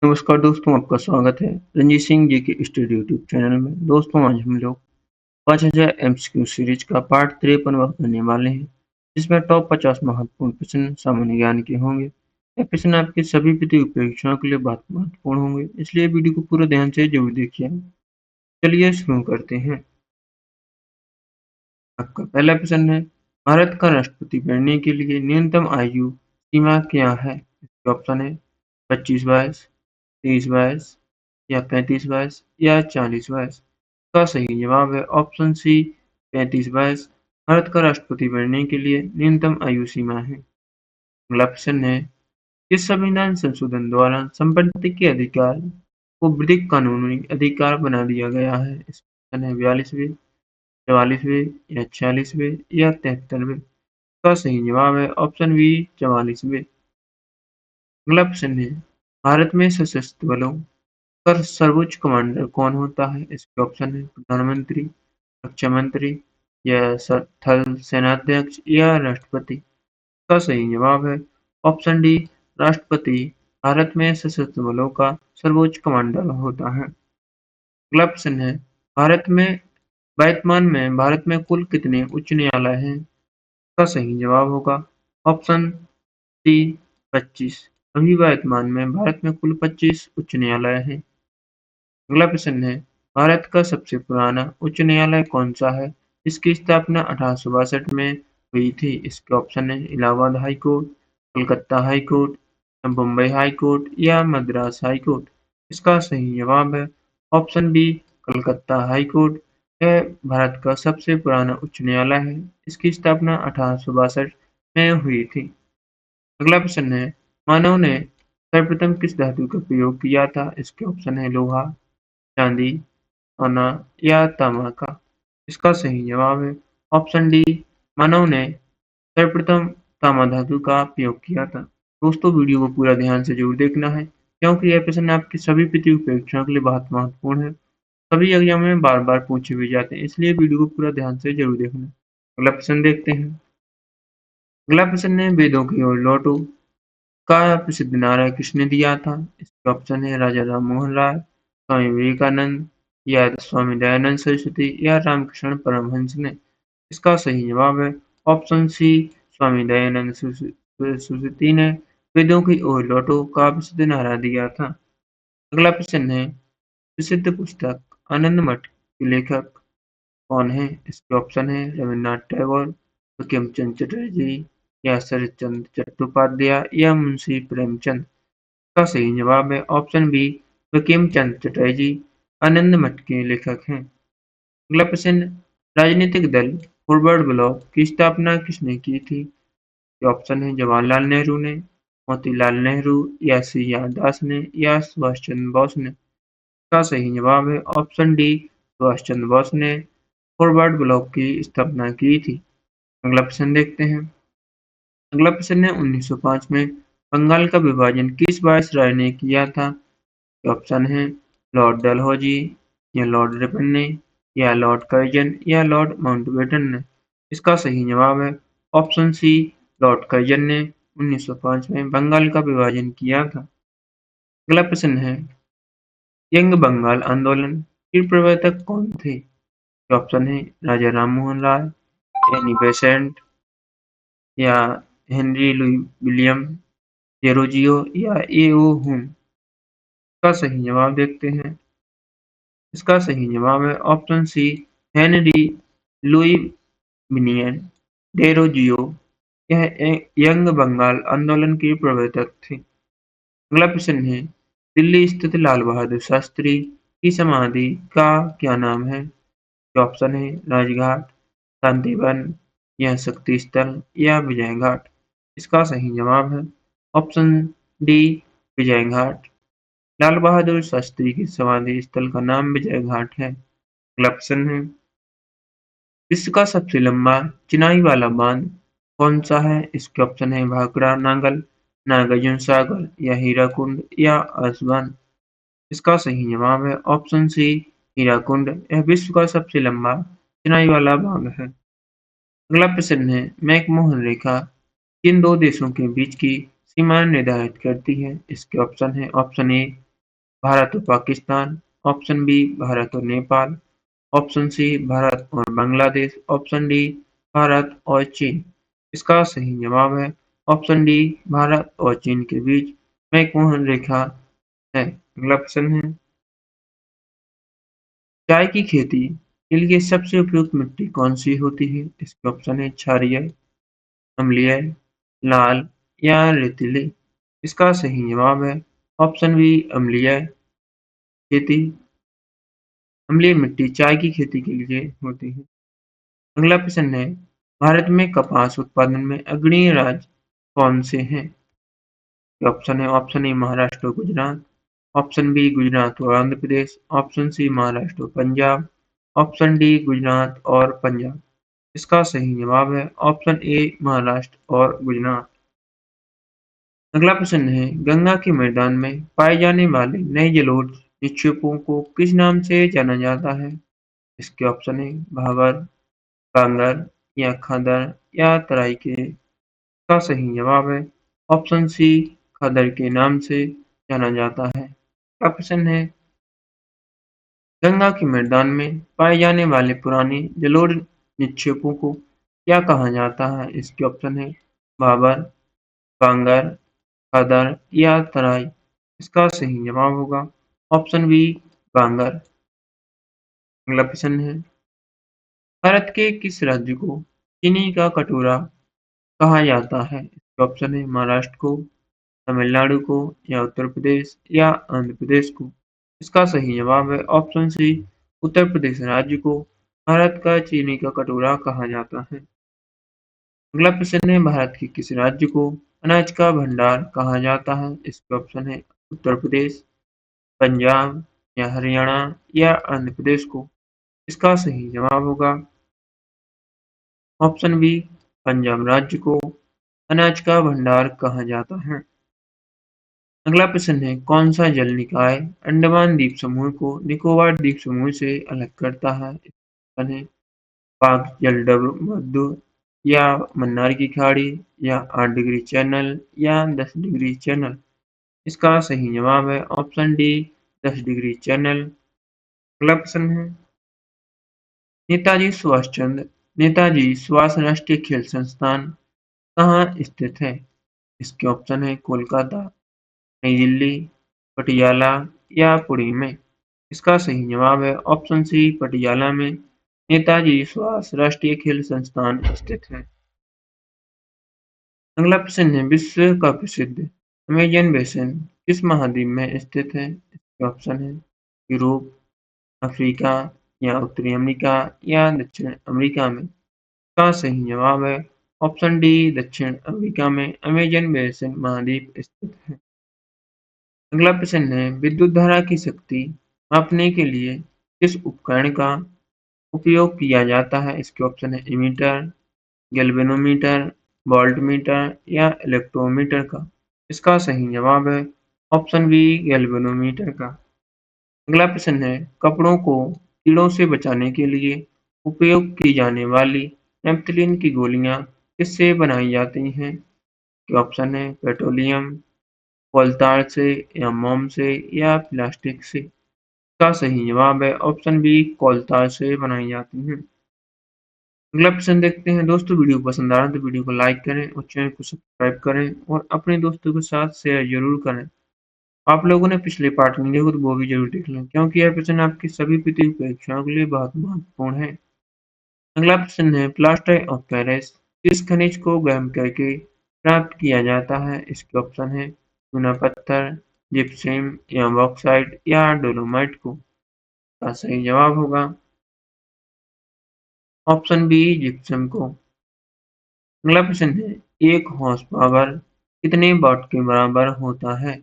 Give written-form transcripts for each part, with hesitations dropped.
नमस्कार दोस्तों, आपका स्वागत है रंजीत सिंह जी के स्टडी यूट्यूब चैनल में। दोस्तों, आज हम लोग 5000 एमसीक्यू सीरीज का पार्ट 53 करने वाले हैं, जिसमें टॉप 50 महत्वपूर्ण प्रश्न सामान्य ज्ञान के होंगे। ये प्रश्न आपके सभी प्रतियोगी परीक्षाओं के लिए बहुत महत्वपूर्ण होंगे, इसलिए वीडियो को पूरा ध्यान से जरूर देखिए। चलिए शुरू करते हैं। आपका पहला प्रश्न है, भारत का राष्ट्रपति बनने के लिए न्यूनतम आयु सीमा क्या है? इसके ऑप्शन है 25 वर्ष, 30 वर्ष या 35 वर्ष या 40 वर्ष। का सही जवाब है ऑप्शन सी 35 वर्ष। भारत का राष्ट्रपति बनने के लिए न्यूनतम आयु सीमा है। अगला प्रश्न है, किस संविधान संशोधन द्वारा संपत्ति के अधिकार को वृहद कानूनी अधिकार बना दिया गया है? इसका है 42वें, 44वें या 46वें या 73वें। का सही जवाब है ऑप्शन बी 44वें। अगला प्रश्न है, भारत में सशस्त्र बलों का सर्वोच्च कमांडर कौन होता है? इसके ऑप्शन है प्रधानमंत्री, रक्षा मंत्री या थल सेनाध्यक्ष या राष्ट्रपति। का सही जवाब है ऑप्शन डी राष्ट्रपति। भारत में सशस्त्र बलों का सर्वोच्च कमांडर होता है। अगला प्रश्न है, भारत में वर्तमान में भारत में कुल कितने उच्च न्यायालय हैं? का सही जवाब होगा ऑप्शन सी 25। अभी वर्तमान में भारत में कुल 25 उच्च न्यायालय हैं। अगला प्रश्न है, भारत का सबसे पुराना उच्च न्यायालय कौन सा है? इसकी स्थापना 1862 में हुई थी। इसके ऑप्शन है Allahabad high court, Calcutta high court, Bambai high court या मद्रास हाई कोर्ट। इसका सही जवाब है option B Calcutta high court. यह भारत का सबसे पुराना उच्च न्यायालय है। इसकी स्थापना 1862 में हुई थी। अगला प्रश्न है, मानव ने सर्वप्रथम किस धातु का प्रयोग किया था? इसके ऑप्शन है लोहा, चांदी, सोना या तांबा का। इसका सही जवाब है ऑप्शन डी मानव ने सर्वप्रथम तांबा धातु का प्रयोग किया था। दोस्तों, वीडियो को पूरा ध्यान से जरूर देखना है, क्योंकि यह प्रश्न आपकी सभी प्रतियोगी परीक्षाओं के लिए बहुत महत्वपूर्ण है। सभी एग्जाम में बार बार पूछे भी जाते हैं, इसलिए वीडियो को पूरा ध्यान से जरूर देखना। अगला प्रश्न देखते हैं। अगला प्रश्न है, वेदों की ओर लौटो का प्रसिद्ध नारा किसने दिया था? इसके ऑप्शन है राजा राम मोहन राय, स्वामी विवेकानंद या स्वामी दयानंद सरस्वती या रामकृष्ण परमहंस ने। इसका सही जवाब है ऑप्शन सी स्वामी दयानंद सरस्वती ने वेदों की ओर लौटो का प्रसिद्ध नारा दिया था। अगला प्रश्न है, प्रसिद्ध पुस्तक आनंद मठ के लेखक कौन है? इसके ऑप्शन है रविन्द्रनाथ टैगोर, बंकिम चटर्जी या शरतचंद्र चट्टोपाध्याय या मुंशी प्रेमचंद। का सही जवाब है ऑप्शन बी बंकिम चटर्जी आनंद मठ के लेखक हैं। अगला प्रश्न, राजनीतिक दल फॉरवर्ड ब्लॉक की स्थापना किसने की थी? ये ऑप्शन है जवाहरलाल नेहरू ने, मोतीलाल नेहरू या सी आर दास ने या सुभाष चंद्र बोस ने। का सही जवाब है ऑप्शन डी सुभाष चंद्र बोस ने फॉरवर्ड ब्लॉक की स्थापना की थी। अगला प्रश्न देखते हैं। अगला प्रश्न है 1905 में बंगाल का विभाजन किस वायसराय ने किया था? ऑप्शन है लॉर्ड डलहौजी या लॉर्ड रिपन ने या लॉर्ड कर्जन या लॉर्ड माउंटबेटन ने। इसका सही जवाब है ऑप्शन सी लॉर्ड कर्जन ने 1905 में बंगाल का विभाजन किया था। अगला प्रश्न है, यंग बंगाल आंदोलन के प्रवर्तक कौन थे? ऑप्शन है राजा राम मोहन राय, एनी बेसेंट या हेनरी लुई विलियम, जेरोजियो या ए.ओ. हुम। का सही जवाब देखते हैं। इसका सही जवाब है option C Henry Louis William Derozio. यह यंग बंगाल आंदोलन के प्रवर्तक थे। अगला प्रश्न है, दिल्ली स्थित लाल बहादुर शास्त्री की समाधि का क्या नाम है? ऑप्शन है राजघाट, शांतिवन या शक्ति स्थल या विजय घाट। इसका सही जवाब है ऑप्शन डी विजय घाट। लाल बहादुर शास्त्री की समाधि स्थल का नाम विजय घाट है। अगला प्रश्न है, विश्व का सबसे लंबा चिनाई वाला बांध कौन सा है? इसके ऑप्शन है भाखड़ा नागल, नागार्जुन सागर या हीराकुंड या आसवान। इसका सही जवाब है ऑप्शन सी हीराकुंड। यह विश्व का सबसे लंबा चिनाई वाला बांध है। अगला प्रश्न है, मैकमोहन रेखा किन दो देशों के बीच की सीमा निर्धारित करती है? इसके ऑप्शन है ऑप्शन ए भारत और पाकिस्तान, ऑप्शन बी भारत और नेपाल, ऑप्शन सी भारत और बांग्लादेश, ऑप्शन डी भारत और चीन। इसका सही जवाब है ऑप्शन डी भारत और चीन के बीच मैकमोहन रेखा है। अगला प्रश्न है, चाय की खेती के लिए सबसे उपयुक्त मिट्टी कौन सी होती है? इसके ऑप्शन है क्षारीय, अम्लीय, लाल या रेतीली। इसका सही जवाब है ऑप्शन बी अम्लीय खेती। अम्लीय मिट्टी चाय की खेती के लिए होती है। अगला प्रश्न है, भारत में कपास उत्पादन में अग्रणी राज्य कौन से हैं? ऑप्शन है ऑप्शन ए महाराष्ट्र और गुजरात, ऑप्शन बी गुजरात और आंध्र प्रदेश, ऑप्शन सी महाराष्ट्र और पंजाब, ऑप्शन डी गुजरात और पंजाब। इसका सही जवाब है ऑप्शन ए महाराष्ट्र और गुजरात। अगला प्रश्न है, गंगा के मैदान में पाए जाने वाले नए जलोढ़ निक्षेपों को किस नाम से जाना जाता है? इसके ऑप्शन है भाबर, कांगर या खादर या तराई का सही जवाब है ऑप्शन सी खादर के नाम से जाना जाता है। अगला प्रश्न है, गंगा के मैदान में पाए जाने वाले पुराने जलोढ़ निक्षेपों को क्या कहा जाता है? इसके ऑप्शन है भाबर, कांगर, खादर या तराई। इसका सही जवाब होगा ऑप्शन बी कांगर। अगला प्रश्न है, भारत के किस राज्य को चीनी का कटोरा कहा जाता है? इसके ऑप्शन है महाराष्ट्र को, तमिलनाडु को या उत्तर प्रदेश या आंध्र प्रदेश को। इसका सही जवाब है ऑप्शन सी उत्तर प्रदेश राज्य को भारत का चीनी का कटोरा कहा जाता है। अगला प्रश्न है, भारत के किस राज्य को अनाज का भंडार कहा जाता है? इसके ऑप्शन है उत्तर प्रदेश, पंजाब या हरियाणा या आंध्र प्रदेश को। इसका सही जवाब होगा ऑप्शन बी पंजाब राज्य को अनाज का भंडार कहा जाता है। अगला प्रश्न है, कौन सा जल निकाय अंडमान द्वीप समूह को निकोबार द्वीप समूह से अलग करता है? ऑप्शन है पाक जलमग्न या मन्नार की खाड़ी या 8 डिग्री चैनल या 10 डिग्री चैनल। इसका सही जवाब है ऑप्शन डी 10 डिग्री चैनल। अगला प्रश्न है, नेताजी सुभाष राष्ट्रीय खेल संस्थान कहाँ स्थित है? इसके ऑप्शन है कोलकाता, नई दिल्ली, पटियाला या पुणे में। इसका सही जवाब है ऑप्शन सी पटियाला में नेताजी सुभाष राष्ट्रीय खेल संस्थान स्थित है। अगला प्रश्न है, विश्व का प्रसिद्ध अमेजन बेसिन किस महाद्वीप में स्थित है? इसके ऑप्शन है यूरोप, अफ्रीका या उत्तरी अमेरिका या दक्षिण अमेरिका में। इसका सही जवाब है ऑप्शन डी दक्षिण अमेरिका में अमेजन बेसिन महाद्वीप स्थित है। अगला प्रश्न है, विद्युत धारा की शक्ति मापने के लिए किस उपकरण का उपयोग किया जाता है? इसके ऑप्शन है एमीटर, गैल्वेनोमीटर, वोल्टमीटर या इलेक्ट्रोमीटर का। इसका सही जवाब है ऑप्शन बी गैल्वेनोमीटर का। अगला प्रश्न है, कपड़ों को कीड़ों से बचाने के लिए उपयोग की जाने वाली नेपथलीन की गोलियां किससे बनाई जाती हैं? के ऑप्शन है पेट्रोलियम, कोलतार से या मोम से या प्लास्टिक से। इसका सही जवाब है ऑप्शन बी कोलतार से बनाई जाती हैं। अगला प्रश्न देखते हैं दोस्तों, वीडियो पसंद आ रहा है तो वीडियो को लाइक करें और चैनल को सब्सक्राइब करें और अपने दोस्तों के साथ शेयर जरूर करें। आप लोगों ने पिछले पार्ट नहीं देखो तो वो भी जरूर देख लें, क्योंकि यह प्रश्न आपकी सभी प्रतियोगी परीक्षाओं के लिए बहुत महत्वपूर्ण है। अगला प्रश्न है, प्लास्टर ऑफ पेरिस किस खनिज को गर्म करके प्राप्त किया जाता है? इसके ऑप्शन है चूना पत्थर, जिप्सम या बॉक्साइट या डोलोमाइट को। का सही जवाब होगा ऑप्शन बी जिप्सम को। अगला प्रश्न है, एक हॉर्स पावर कितने वाट के बराबर होता है?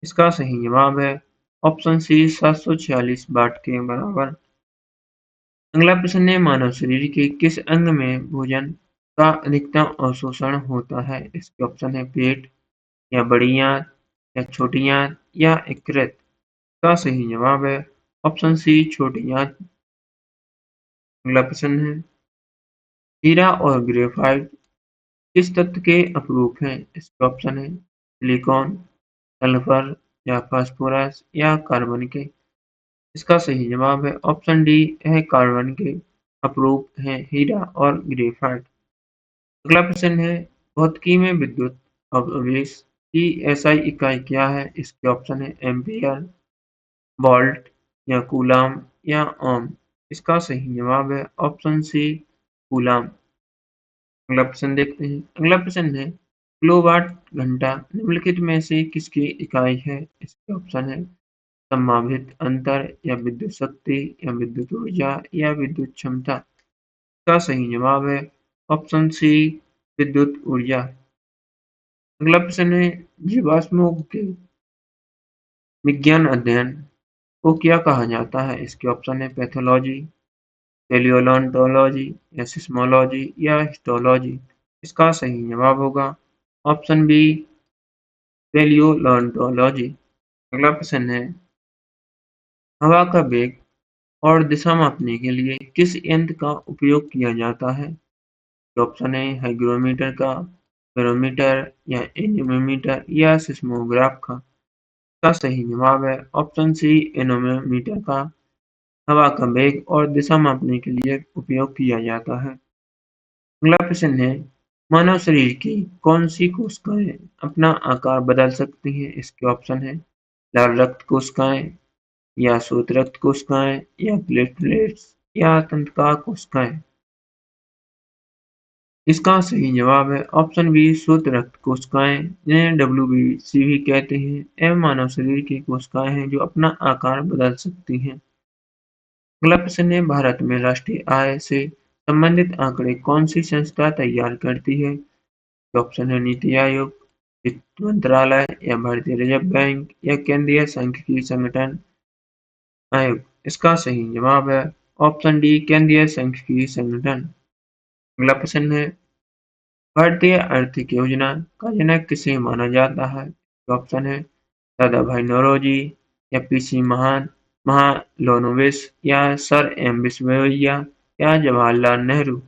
इसका सही जवाब है ऑप्शन सी 746 वाट के बराबर। अगला प्रश्न है, मानव शरीर के किस अंग में भोजन का अधिकतम अवशोषण होता है? इसके ऑप्शन है पेट या बड़ी आंत या छोटी आंत या यकृत। का सही जवाब है ऑप्शन सी छोटी आंत। अगला प्रश्न है, हीरा और ग्रेफाइट किस तत्व के अपरूप हैं? इसके ऑप्शन है सिलिकॉन, सल्फर, या फास्फोरस या कार्बन के? इसका सही जवाब है ऑप्शन डी है कार्बन के अपरूप हैं हीरा और ग्रेफाइट। अगला प्रश्न है भौतिकी में विद्युत आवेश की एसआई इकाई क्या है? इसके ऑप्शन है एम्पियर, वोल्ट या कूलाम या ओम। इसका सही जवाब है ऑप्शन सी कूलाम। अगला प्रश्न देखते हैं। अगला प्रश्न है किलोवाट घंटा निम्नलिखित में से किसकी इकाई है? इसके ऑप्शन है संभावित अंतर या विद्युत शक्ति या विद्युत ऊर्जा या विद्युत क्षमता। इसका सही जवाब है ऑप्शन सी विद्युत ऊर्जा। अगला प्रश्न है जीवाश्मों के विज्ञान अध्ययन को क्या कहा जाता है? इसके ऑप्शन है पैथोलॉजी, पैलियोंटोलॉजी या सिस्मोलॉजी या हिस्टोलॉजी। इसका सही जवाब होगा ऑप्शन बी पैलियोंटोलॉजी। अगला प्रश्न है हवा का वेग और दिशा मापने के लिए किस यंत्र का उपयोग किया जाता है? ऑप्शन है हाइग्रोमीटर का, बैरोमीटर या एनीमोमीटर या सिस्मोग्राफ का। इसका सही जवाब है ऑप्शन सी एनीमोमीटर का हवा का वेग और दिशा मापने के लिए उपयोग किया जाता है। अगला प्रश्न है मानव शरीर की कौन सी कोशिकाएं अपना आकार बदल सकती हैं? इसके ऑप्शन है लाल रक्त कोशिकाएं या श्वेत रक्त कोशिकाएं या प्लेटलेट्स या तंत्रिका कोशिकाएं। इसका सही जवाब है ऑप्शन बी श्वेत रक्त कोशिकाएं जिन्हें डब्ल्यूबीसी भी कहते हैं। यह मानव शरीर की कोशिकाएं हैं जो अपना आकार बदल सकती हैं। अगला प्रश्न है भारत में राष्ट्रीय आय से संबंधित आंकड़े कौन सी संस्था तैयार करती है? ऑप्शन है नीति आयोग, वित्त मंत्रालय या भारतीय रिजर्व बैंक या केंद्रीय सांख्यिकी संगठन आयोग। इसका सही जवाब है ऑप्शन डी केंद्रीय सांख्यिकी संगठन। अगला प्रश्न है भारतीय आर्थिक योजना का जनक किसे माना जाता है? ऑप्शन है दादाभाई नौरोजी या पीसी महालनोबिस या सर एम विश्वेश्वरैया या जवाहरलाल नेहरू।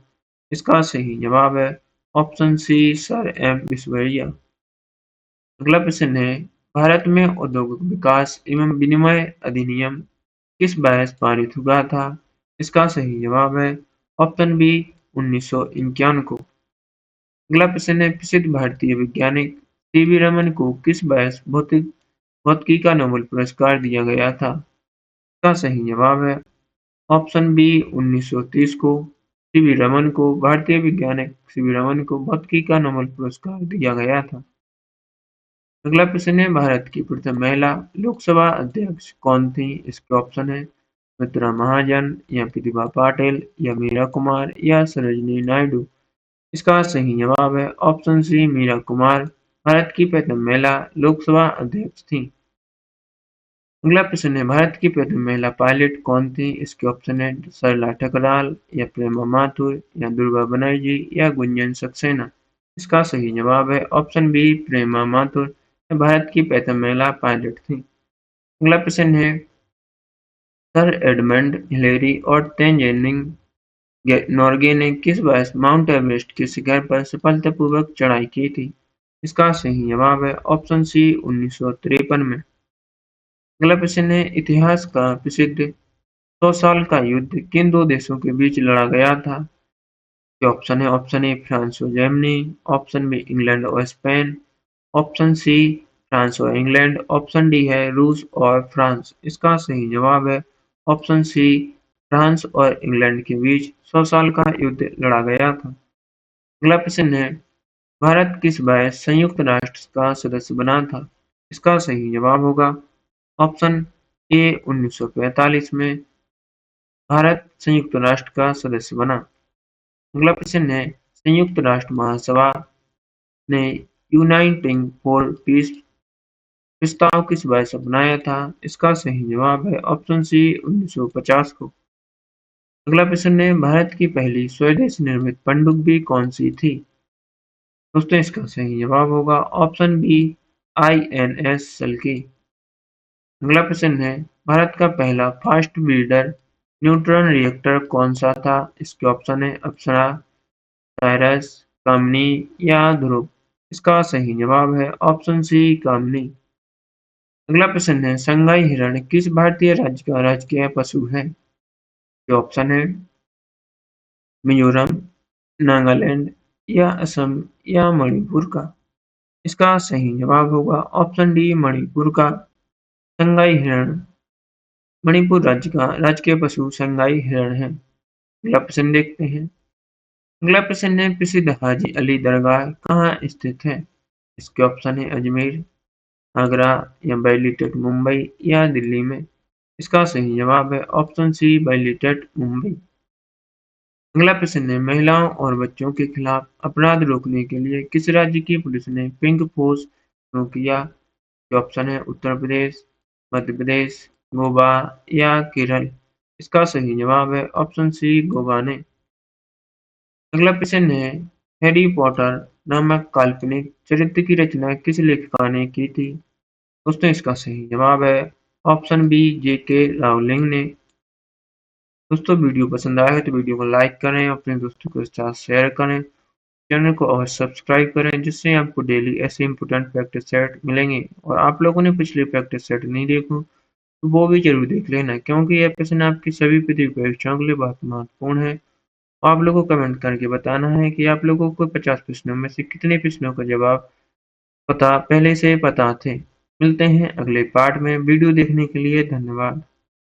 इसका सही जवाब है option C sir M Visvesvaraya. अगला प्रश्न है भारत में औद्योगिक विकास एवं विनिमय अधिनियम किस वर्ष पारित हुआ था? इसका सही जवाब है ऑप्शन बी 1951 को। अगला प्रश्न है प्रसिद्ध भारतीय वैज्ञानिक सीवी रमन को किस वर्ष भौतिकी का नोबेल पुरस्कार दिया गया था? इसका सही जवाब है ऑप्शन बी 1930 को। सीवी रमन को भारतीय वैज्ञानिक सीवी रमन को भौतिकी का नोबेल पुरस्कार दिया गया था। अगला प्रश्न है भारत की प्रथम महिला लोकसभा अध्यक्ष कौन थी? इसके ऑप्शन है सुमित्रा महाजन या प्रतिभा पाटिल या मीरा कुमार या सरोजिनी नायडू। इसका सही जवाब है ऑप्शन सी मीरा कुमार भारत की प्रथम महिला लोकसभा अध्यक्ष थी। अगला प्रश्न है भारत की प्रथम महिला पायलट कौन थी? इसके ऑप्शन है सरला ठकराल या प्रेमा माथुर या दुर्गा बनर्जी या गुंजन सक्सेना। इसका सही जवाब है ऑप्शन बी प्रेमा माथुर भारत की प्रथम महिला पायलट थी। अगला प्रश्न है सर एडमंड हिलेरी और तेंजिंग नोर्गे ने किस वर्ष माउंट एवरेस्ट के शिखर पर सफलतापूर्वक चढ़ाई की थी? इसका सही जवाब है ऑप्शन सी 1953 में। अगला प्रश्न है इतिहास का प्रसिद्ध 100 साल का युद्ध किन दो देशों के बीच लड़ा गया था? ऑप्शन है ऑप्शन ए फ्रांस और जर्मनी, ऑप्शन बी इंग्लैंड और स्पेन, ऑप्शन सी फ्रांस और इंग्लैंड, ऑप्शन डी है रूस और फ्रांस। इसका सही जवाब है ऑप्शन सी फ्रांस और इंग्लैंड के बीच 100 साल का युद्ध लड़ा गया था। अगला प्रश्न है भारत किस वर्ष संयुक्त राष्ट्र का सदस्य बना था? इसका सही जवाब होगा ऑप्शन ए 1945 में भारत संयुक्त राष्ट्र का सदस्य बना। अगला प्रश्न है संयुक्त राष्ट्र महासभा ने यूनाइटिंग फॉर पीस प्रस्ताव किस वर्ष अपनाया था? इसका सही जवाब है ऑप्शन सी 1950 को। अगला प्रश्न है भारत की पहली स्वदेश निर्मित पनडुब्बी कौन सी थी? दोस्तों इसका सही जवाब होगा ऑप्शन बी INS सल्की। अगला प्रश्न है भारत का पहला फास्ट ब्रीडर न्यूट्रॉन रिएक्टर कौन सा था? इसके ऑप्शन है अप्सरा, साइरस, कामनी या ध्रुव। इसका सही जवाब है ऑप्शन सी कामनी। अगला प्रश्न है, संगाई हिरण किस भारतीय राज्य का राजकीय पशु है? ये ऑप्शन है मिजोरम, नागालैंड या असम या मणिपुर का। इसका सही जवाब होगा ऑप्शन डी मणिपुर का। संगाई हिरण मणिपुर राज्य का राजकीय पशु संगाई हिरण है। अगला प्रश्न देखते हैं। अगला प्रश्न है, प्रसिद्ध हाजी अली दरगाह कहाँ स्थित है? इसके ऑप्शन है अजमेर, आगरा या बैलीटेट मुंबई या दिल्ली में। इसका सही जवाब है ऑप्शन सी बैलीटेट मुंबई। अगला प्रश्न है, महिलाओं और बच्चों के खिलाफ अपराध रोकने के लिए किस राज्य की पुलिस ने पिंक फोर्स शुरू किया? ये ऑप्शन है उत्तर प्रदेश, मध्य प्रदेश, गोवा या केरल। इसका सही जवाब है ऑप्शन सी गोवा ने। अगला प्रश्न है, हैरी पॉटर नामक काल्पनिक चरित्र की रचना किस लेखिका ने की थी? दोस्तों इसका सही जवाब है ऑप्शन बी जेके रावलिंग ने। दोस्तों वीडियो पसंद आया है तो वीडियो को लाइक करें, अपने दोस्तों के साथ शेयर करें, चैनल को और सब्सक्राइब करें जिससे आपको डेली ऐसे इंपॉर्टेंट प्रैक्टिस सेट मिलेंगे। और आप लोगों ने पिछले प्रैक्टिस सेट नहीं देखो तो वो भी जरूर देख लेना, क्योंकि यह प्रश्न आपकी सभी प्रतियोगी परीक्षाओं के लिए बहुत महत्वपूर्ण है। आप लोगों को कमेंट करके बताना है कि आप लोगों को 50 प्रश्नों में से कितने प्रश्नों का जवाब पहले से पता थे। मिलते हैं अगले पार्ट में। वीडियो देखने के लिए धन्यवाद।